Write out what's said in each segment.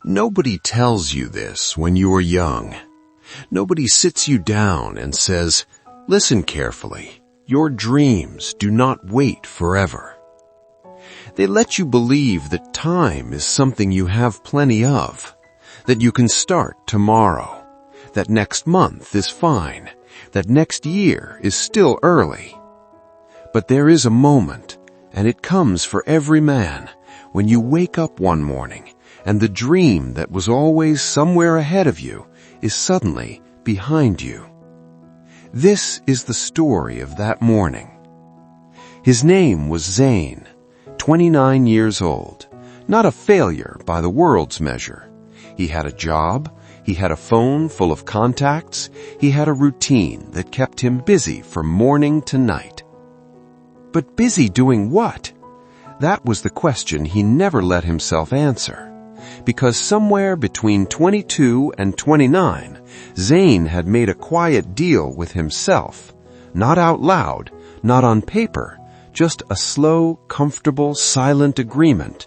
Nobody tells you this when you are young. Nobody sits you down and says, "Listen carefully. Your dreams do not wait forever." They let you believe that time is something you have plenty of, that you can start tomorrow, that next month is fine, that next year is still early. But there is a moment, and it comes for every man, when you wake up one morning and the dream that was always somewhere ahead of you is suddenly behind you. This is the story of that morning. His name was Zain, 29 years old, not a failure by the world's measure. He had a job, he had a phone full of contacts, he had a routine that kept him busy from morning to night. But busy doing what? That was the question he never let himself answer. Because somewhere between 22 and 29, Zain had made a quiet deal with himself, not out loud, not on paper, just a slow, comfortable, silent agreement.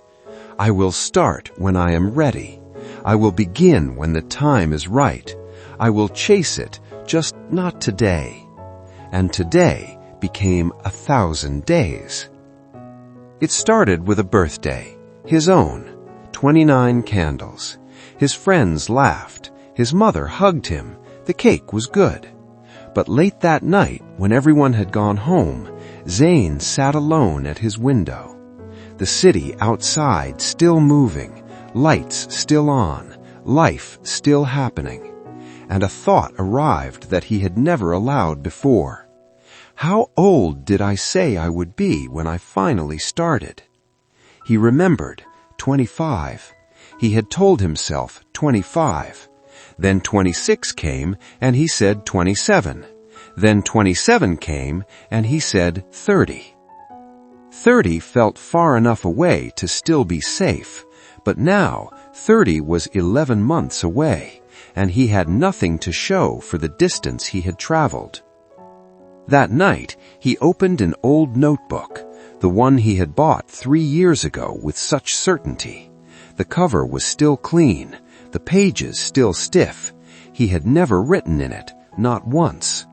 I will start when I am ready. I will begin when the time is right. I will chase it, just not today. And today became 1,000 days. It started with a birthday, his own. 29 candles. His friends laughed. His mother hugged him. The cake was good. But late that night, when everyone had gone home, Zain sat alone at his window. The city outside still moving, lights still on, life still happening. And a thought arrived that he had never allowed before. How old did I say I would be when I finally started? He remembered 25. He had told himself 25. Then 26 came and he said 27. Then 27 came and he said 30. 30 felt far enough away to still be safe, but now 30 was 11 months away, and he had nothing to show for the distance he had traveled. That night, he opened an old notebook, the one he had bought 3 years ago with such certainty. The cover was still clean, the pages still stiff. He had never written in it, not once.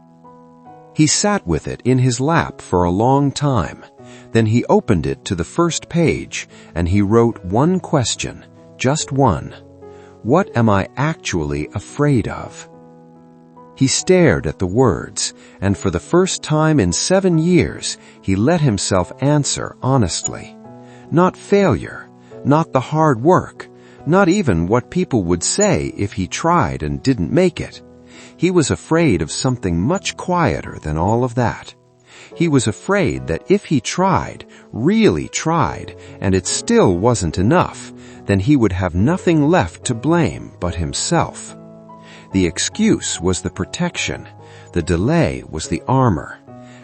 He sat with it in his lap for a long time. Then he opened it to the first page, and he wrote one question, just one. What am I actually afraid of? He stared at the words, and for the first time in 7 years, he let himself answer honestly. Not failure, not the hard work, not even what people would say if he tried and didn't make it. He was afraid of something much quieter than all of that. He was afraid that if he tried, really tried, and it still wasn't enough, then he would have nothing left to blame but himself. The excuse was the protection. The delay was the armor.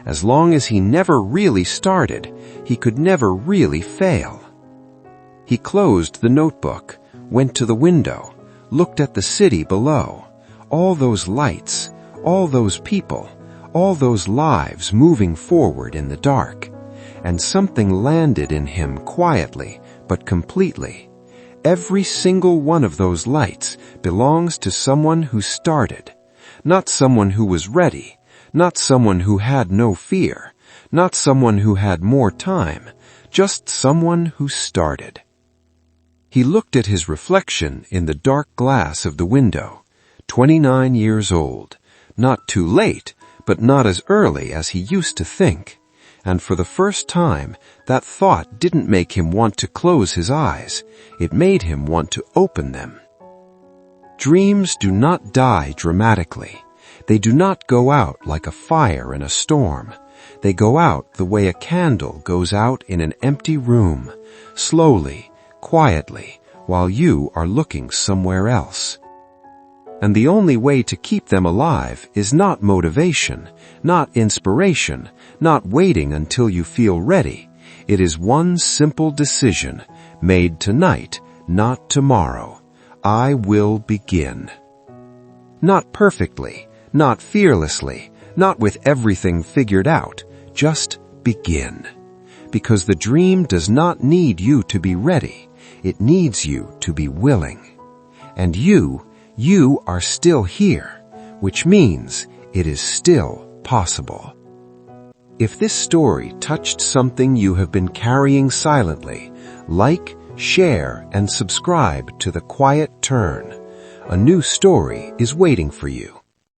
As long as he never really started, he could never really fail. He closed the notebook, went to the window, looked at the city below. All those lights, all those people, all those lives moving forward in the dark. And something landed in him quietly, but completely. Every single one of those lights belongs to someone who started, not someone who was ready, not someone who had no fear, not someone who had more time, just someone who started. He looked at his reflection in the dark glass of the window, 29 years old, not too late, but not as early as he used to think. And for the first time, that thought didn't make him want to close his eyes. It made him want to open them. Dreams do not die dramatically. They do not go out like a fire in a storm. They go out the way a candle goes out in an empty room, slowly, quietly, while you are looking somewhere else. And the only way to keep them alive is not motivation, not inspiration, not waiting until you feel ready. It is one simple decision, made tonight, not tomorrow. I will begin. Not perfectly, not fearlessly, not with everything figured out. Just begin. Because the dream does not need you to be ready. It needs you to be willing. And you are still here, which means it is still possible. If this story touched something you have been carrying silently, like, share, and subscribe to The Quiet Turn. A new story is waiting for you.